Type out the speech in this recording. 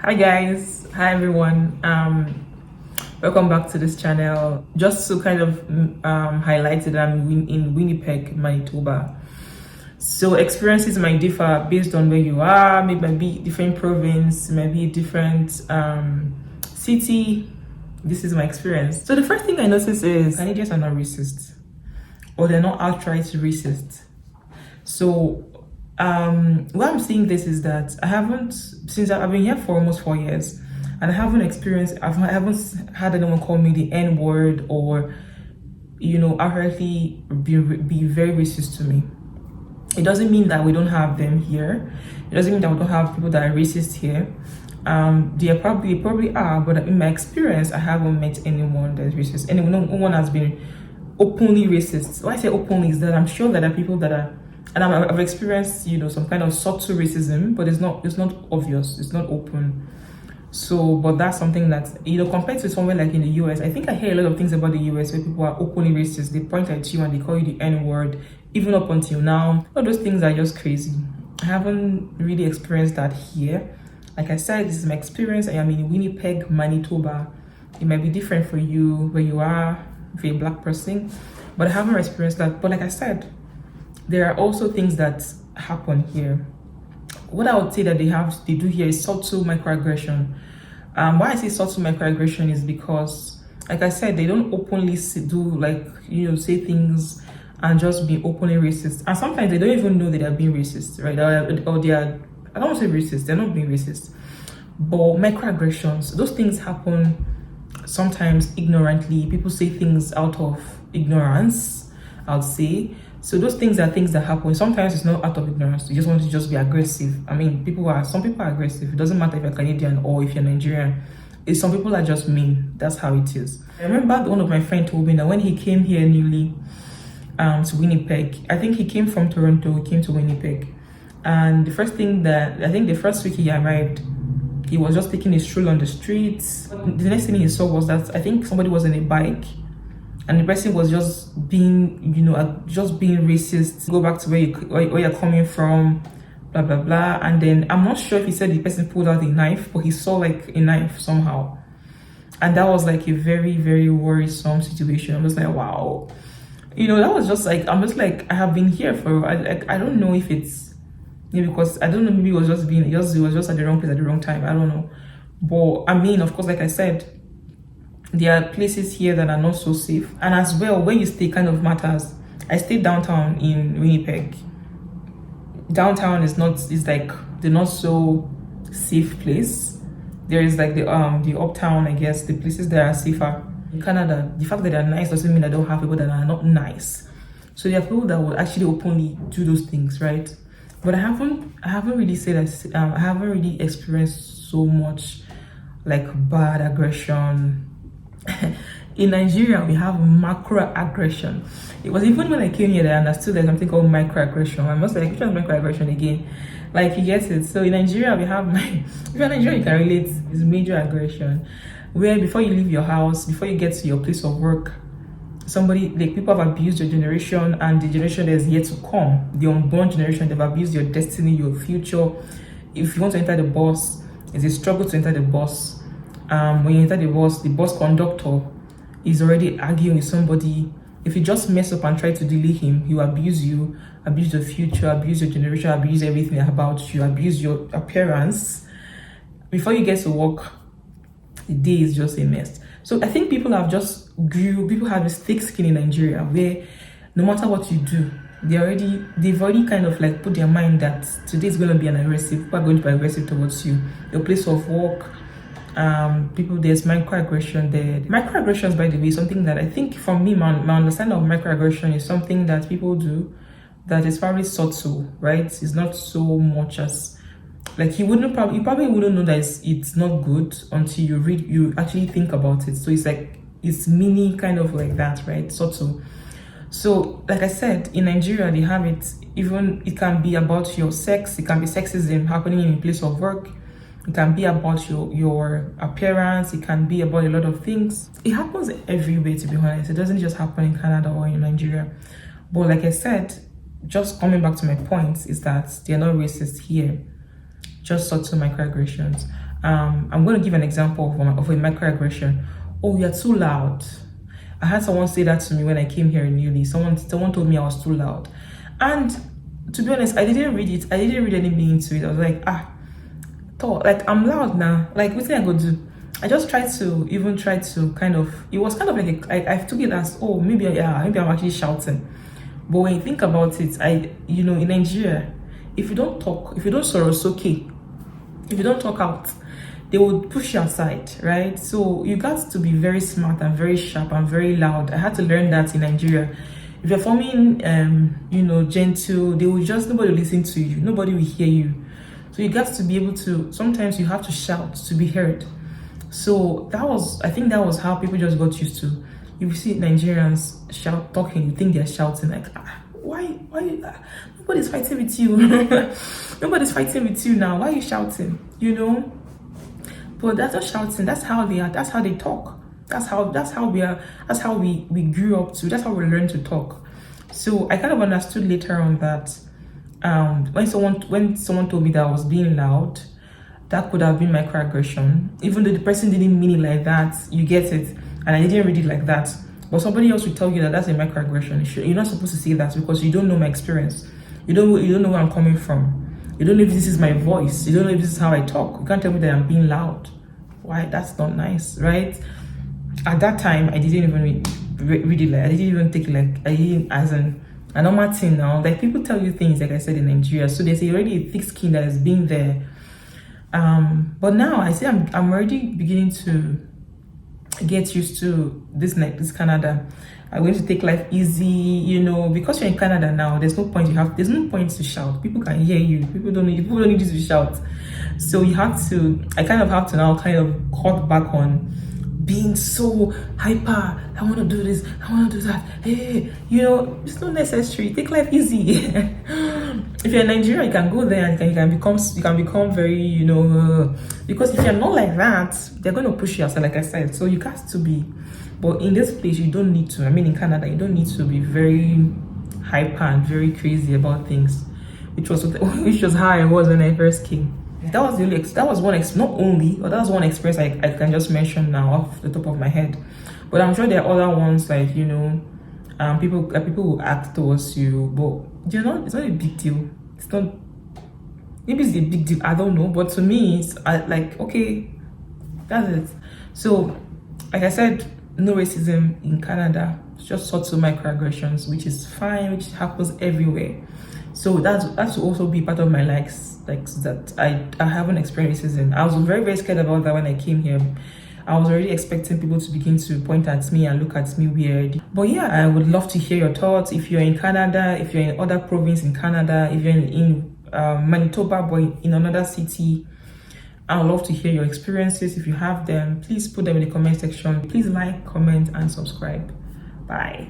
Hi guys, hi everyone. Welcome back to this channel. Just to kind of highlight that I'm in Winnipeg, Manitoba. So experiences might differ based on where you are. Maybe might be different province, maybe different city. This is my experience. So the first thing I notice is Canadians are not racist, or they're not outright racist. So why I'm saying this is that since I've been here for almost 4 years, and I haven't had anyone call me the N word or outrightly be very racist to me. It doesn't mean that we don't have them here. It doesn't mean that we don't have people that are racist here. They probably are, but in my experience, I haven't met anyone that's racist. No one has been openly racist. Why I say openly is that I'm sure that there are people that are, and I've experienced some kind of subtle racism, but it's not obvious, it's not open. So, but that's something that compared to somewhere like in the US, I think I hear a lot of things about the US where people are openly racist. They point at you and they call you the N word, even up until now. All those things are just crazy. I haven't really experienced that here. Like I said, this is my experience. I am in Winnipeg, Manitoba. It might be different for you where you are, if you're a black person, but I haven't experienced that. But like I said, there are also things that happen here. What I would say that they do here is subtle microaggression. Why I say subtle microaggression is because, like I said, they don't openly say things and just be openly racist. And sometimes they don't even know that they're being racist, right? Or they are, I don't want to say racist, they're not being racist. But microaggressions, those things happen sometimes ignorantly. People say things out of ignorance, I would say. So those things are things that happen. Sometimes it's not out of ignorance. You just want to just be aggressive. I mean, some people are aggressive. It doesn't matter if you're Canadian or if you're Nigerian. Some people are just mean. That's how it is. I remember one of my friends told me that when he came here newly to Winnipeg, I think he came from Toronto, he came to Winnipeg. And the first week he arrived, he was just taking a stroll on the streets. The next thing he saw was that I think somebody was on a bike, and the person was just being racist. Go back to where you're coming from, blah blah blah. And then I'm not sure if he said the person pulled out a knife, but he saw like a knife somehow, and that was like a very, very worrisome situation. I was like, wow, that was just like, I'm just like, I have been here for I don't know if it's because I don't know, maybe it was just at the wrong place at the wrong time. I don't know, but I mean, of course, like I said, there are places here that are not so safe, and as well, where you stay kind of matters. I stayed downtown in Winnipeg. Downtown is like the not so safe place. There is like the uptown, I guess, the places that are safer. In Canada, the fact that they're nice doesn't mean I don't have people that are not nice. So there are people that will actually openly do those things, right? But I haven't really said that. I haven't really experienced so much like bad aggression. In Nigeria, we have macroaggression. It was even when I came here that I understood there's something called microaggression. I must like, which one is microaggression again? Like, you get it. So in Nigeria, we have if you're Nigerian, you can relate. It's major aggression, where before you leave your house, before you get to your place of work, people have abused your generation, and the generation that is yet to come, the unborn generation, they've abused your destiny, your future. If you want to enter the bus, it's a struggle to enter the bus. When you enter the bus conductor is already arguing with somebody. If you just mess up and try to delay him, he will abuse you, abuse your future, abuse your generation, abuse everything about you, abuse your appearance. Before you get to work, the day is just a mess. So I think people have this thick skin in Nigeria, where no matter what you do, they've already kind of like put their mind that today is going to be an aggressive. People are going to be aggressive towards you, your place of work. There's microaggression there. Microaggressions, by the way, is something that I think, for me, my understanding of microaggression is something that people do that is probably subtle, right? It's not so much as like you probably wouldn't know that it's not good until you actually think about it. So it's mini kind of like that, right? Subtle. So like I said, in Nigeria, they have it. Even it can be about your sex. It can be sexism happening in a place of work. It can be about your appearance. It can be about a lot of things. It happens everywhere, to be honest. It doesn't just happen in Canada or in Nigeria. But like I said, just coming back to my point is that they're not racist here. Just subtle microaggressions. I'm going to give an example of a microaggression. Oh, you're too loud. I had someone say that to me when I came here newly. Someone told me I was too loud. And to be honest, I didn't read it. I didn't read anything into it. I was like, like I'm loud now. Like, what thing I go do? I just tried to kind of, it was kind of like I took it as, oh, maybe I'm actually shouting. But when you think about it, in Nigeria, if you don't talk, if you don't sorrow, it's okay. If you don't talk out, they will push you aside, right? So you got to be very smart and very sharp and very loud. I had to learn that in Nigeria. If you're forming, gentle, nobody will listen to you. Nobody will hear you. So you got to be able to, sometimes you have to shout to be heard. So I think that was how people just got used to. If you see Nigerians talking, you think they're shouting like, why, nobody's fighting with you. Nobody's fighting with you now. Why are you shouting? But that's not shouting. That's how they are. That's how they talk. That's how we are. That's how we grew up to. That's how we learned to talk. So I kind of understood later on that when someone told me that I was being loud, that could have been microaggression. Even though the person didn't mean it like that, you get it, and I didn't read it like that. But somebody else will tell you that that's a microaggression. You're not supposed to say that because you don't know my experience. You don't know where I'm coming from. You don't know if this is my voice. You don't know if this is how I talk. You can't tell me that I'm being loud. Why? That's not nice, right? At that time, I didn't even read it like, I didn't even take it like, I didn't as a normal thing now. Like, people tell you things, like I said, in Nigeria. So there's already a thick skin that has been there. But now I say I'm already beginning to get used to this Canada. I'm going to take life easy, because you're in Canada now. There's no point to shout. People can hear you. People don't need you to shout. So I kind of have to now kind of cut back on being so hyper. I want to do this, I want to do that. Hey, it's not necessary. Take life easy. If you're in Nigeria, you can go there and you can become very, because if you're not like that, they're going to push you aside, like I said. So you got to be. But in this place, you don't need to. I mean, in Canada, you don't need to be very hyper and very crazy about things, which was how I was when I first came. That was one experience I can just mention now off the top of my head. But I'm sure there are other ones like people will act towards you, but it's not a big deal. It's not. Maybe it's a big deal. I don't know. But to me, it's like, okay, that's it. So, like I said, no racism in Canada. It's just subtle microaggressions, which is fine, which happens everywhere. So that's will also be part of my likes that I haven't experienced racism. I was very, very scared about that when I came here. I was already expecting people to begin to point at me and look at me weird. But yeah, I would love to hear your thoughts. If you're in Canada, if you're in other province in Canada, if you're in Manitoba, but in another city, I would love to hear your experiences. If you have them, please put them in the comment section. Please like, comment, and subscribe. Bye.